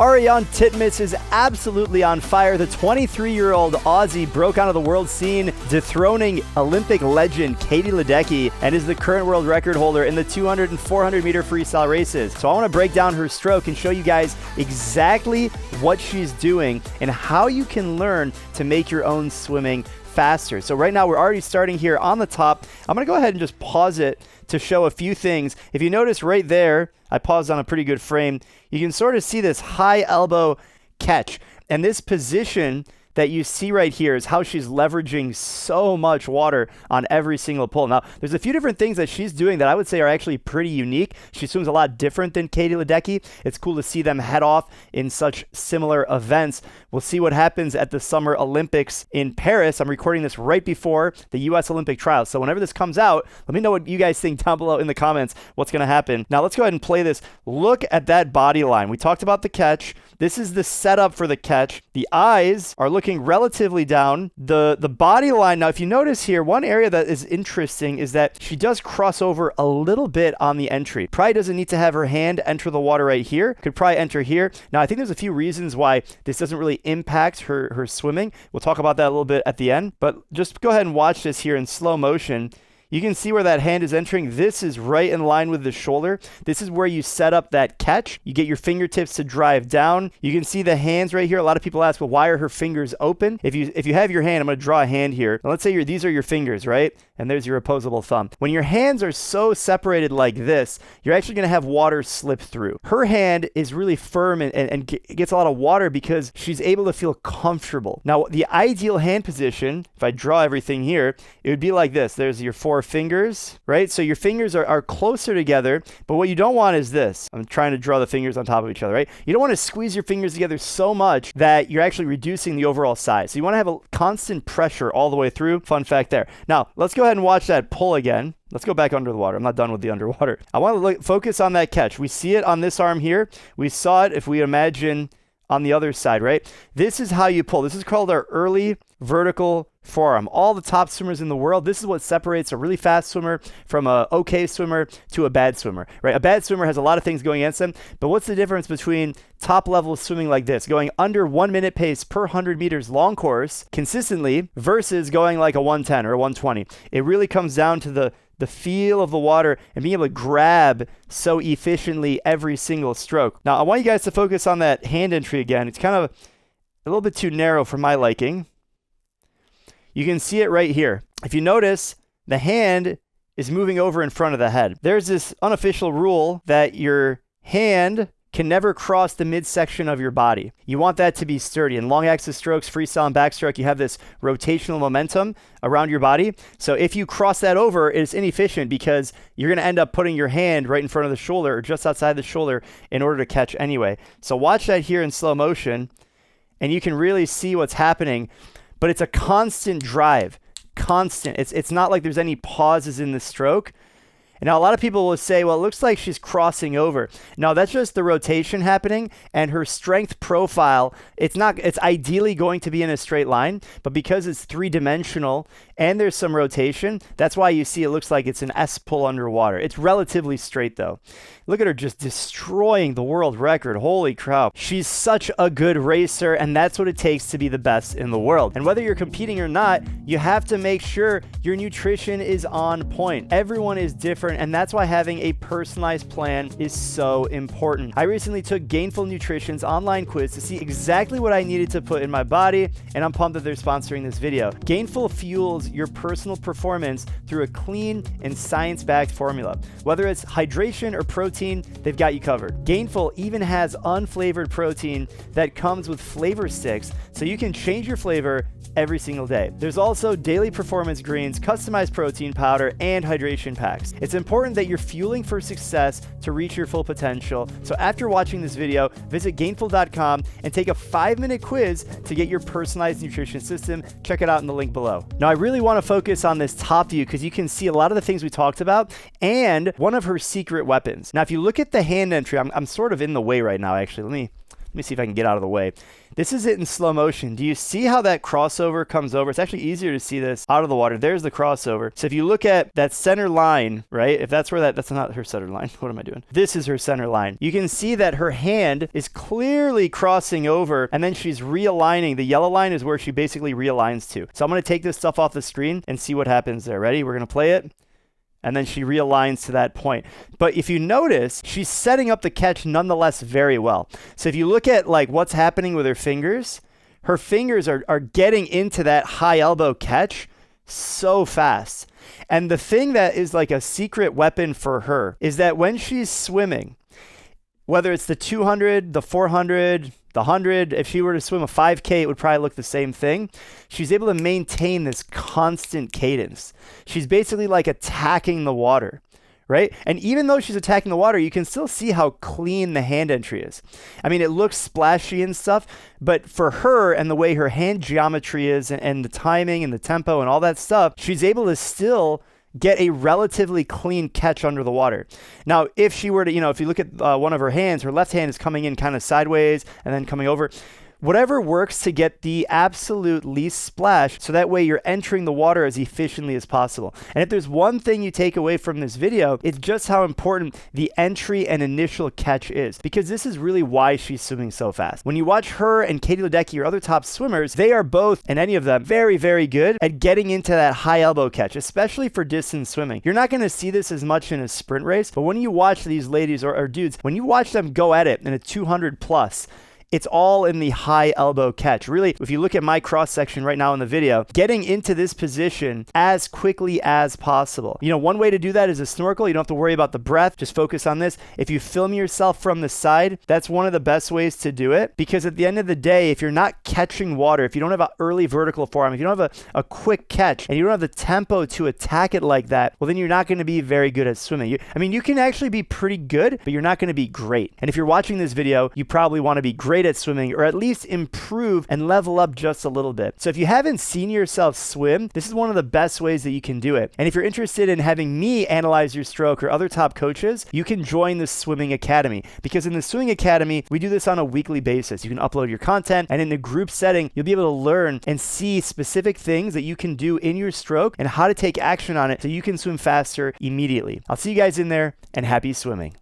Ariarne Titmus is absolutely on fire. The 23-year-old Aussie broke onto the world scene, dethroning Olympic legend Katie Ledecky, and is the current world record holder in the 200 and 400-meter freestyle races. So I want to break down her stroke and show you guys exactly what she's doing and how you can learn to make your own swimming faster. So right now we're already starting here on the top. I'm going to go ahead and just pause it to show a few things. If you notice right there, I paused on a pretty good frame. You can sort of see this high elbow catch. And this position that you see right here is how she's leveraging so much water on every single pull. Now, there's a few different things that she's doing that I would say are actually pretty unique. She swims a lot different than Katie Ledecky. It's cool to see them head off in such similar events. We'll see what happens at the Summer Olympics in Paris. I'm recording this right before the U.S. Olympic trials. So whenever this comes out, let me know what you guys think down below in the comments, what's going to happen. Now, let's go ahead and play this. Look at that body line. We talked about the catch. This is the setup for the catch. The eyes are looking relatively down. The body line, now if you notice here, one area that is interesting is that she does cross over a little bit on the entry. Probably doesn't need to have her hand enter the water right here. Could probably enter here. Now I think there's a few reasons why this doesn't really impact her swimming. We'll talk about that a little bit at the end, but just go ahead and watch this here in slow motion. You can see where that hand is entering. This is right in line with the shoulder. This is where you set up that catch. You get your fingertips to drive down. You can see the hands right here. A lot of people ask, well, why are her fingers open? If you have your hand, I'm going to draw a hand here. Now, let's say these are your fingers, right? And there's your opposable thumb. When your hands are so separated like this, you're actually going to have water slip through. Her hand is really firm and gets a lot of water because she's able to feel comfortable. Now, the ideal hand position, if I draw everything here, it would be like this. There's your four fingers, right? So your fingers are closer together, but what you don't want is this. I'm trying to draw the fingers on top of each other, right? You don't want to squeeze your fingers together so much that you're actually reducing the overall size. So you want to have a constant pressure all the way through. Fun fact there. Now, let's go ahead and watch that pull again. Let's go back under the water. I'm not done with the underwater. I want to focus on that catch. We see it on this arm here. We saw it, if we imagine, on the other side, right? This is how you pull. This is called our early vertical forearm. All the top swimmers in the world, this is what separates a really fast swimmer from a okay swimmer to a bad swimmer, right? A bad swimmer has a lot of things going against them, but what's the difference between top level swimming like this, going under 1 minute pace per 100 meters long course consistently versus going like a 110 or a 120? It really comes down to the feel of the water and being able to grab so efficiently every single stroke. Now, I want you guys to focus on that hand entry again. It's kind of a little bit too narrow for my liking. You can see it right here. If you notice, the hand is moving over in front of the head. There's this unofficial rule that your hand can never cross the midsection of your body. You want that to be sturdy. In long axis strokes, freestyle and backstroke, you have this rotational momentum around your body. So if you cross that over, it's inefficient because you're going to end up putting your hand right in front of the shoulder or just outside the shoulder in order to catch anyway. So watch that here in slow motion, and you can really see what's happening. But it's a constant drive, constant. It's not like there's any pauses in the stroke. And now a lot of people will say, well, it looks like she's crossing over. No, that's just the rotation happening, and her strength profile, it's ideally going to be in a straight line, but because it's three-dimensional and there's some rotation, that's why you see it looks like it's an S pull underwater. It's relatively straight though. Look at her just destroying the world record. Holy crap. She's such a good racer, and that's what it takes to be the best in the world. And whether you're competing or not, you have to make sure your nutrition is on point. Everyone is different, and that's why having a personalized plan is so important. I recently took Gainful Nutrition's online quiz to see exactly what I needed to put in my body, and I'm pumped that they're sponsoring this video. Gainful fuels your personal performance through a clean and science-backed formula. Whether it's hydration or protein, they've got you covered. Gainful even has unflavored protein that comes with flavor sticks, so you can change your flavor every single day. There's also daily performance greens, customized protein powder, and hydration packs. It's important that you're fueling for success to reach your full potential. So after watching this video, visit gainful.com and take a 5-minute quiz to get your personalized nutrition system. Check it out in the link below. Now, I really want to focus on this top view because you can see a lot of the things we talked about and one of her secret weapons. Now, if you look at the hand entry, I'm sort of in the way right now, actually. Let me see if I can get out of the way. This is it in slow motion. Do you see how that crossover comes over? It's actually easier to see this out of the water. There's the crossover. So if you look at that center line, right? If that's where that's not her center line. What am I doing? This is her center line. You can see that her hand is clearly crossing over, and then she's realigning. The yellow line is where she basically realigns to. So I'm going to take this stuff off the screen and see what happens there. Ready? We're going to play it. And then she realigns to that point. But if you notice, she's setting up the catch nonetheless very well. So if you look at like what's happening with her fingers are getting into that high elbow catch so fast. And the thing that is like a secret weapon for her is that when she's swimming, whether it's the 200, the 400, the 100, if she were to swim a 5K, it would probably look the same thing. She's able to maintain this constant cadence. She's basically like attacking the water, right? And even though she's attacking the water, you can still see how clean the hand entry is. I mean, it looks splashy and stuff, but for her and the way her hand geometry is and the timing and the tempo and all that stuff, she's able to still get a relatively clean catch under the water. Now, if she were to, if you look at one of her hands, her left hand is coming in kind of sideways and then coming over. Whatever works to get the absolute least splash, so that way you're entering the water as efficiently as possible. And if there's one thing you take away from this video, it's just how important the entry and initial catch is, because this is really why she's swimming so fast. When you watch her and Katie Ledecky or other top swimmers, they are both, and any of them, very, very good at getting into that high elbow catch, especially for distance swimming. You're not going to see this as much in a sprint race, but when you watch these ladies or dudes, when you watch them go at it in a 200 plus, it's all in the high elbow catch. Really, if you look at my cross section right now in the video, getting into this position as quickly as possible. One way to do that is a snorkel. You don't have to worry about the breath. Just focus on this. If you film yourself from the side, that's one of the best ways to do it, because at the end of the day, if you're not catching water, if you don't have an early vertical forearm, if you don't have a quick catch, and you don't have the tempo to attack it like that, well, then you're not going to be very good at swimming. You can actually be pretty good, but you're not going to be great. And if you're watching this video, you probably want to be great at swimming, or at least improve and level up just a little bit. So if you haven't seen yourself swim, this is one of the best ways that you can do it. And if you're interested in having me analyze your stroke or other top coaches, you can join the Swimming Academy, because in the Swimming Academy, we do this on a weekly basis. You can upload your content, and in the group setting, you'll be able to learn and see specific things that you can do in your stroke and how to take action on it so you can swim faster immediately. I'll see you guys in there, and happy swimming.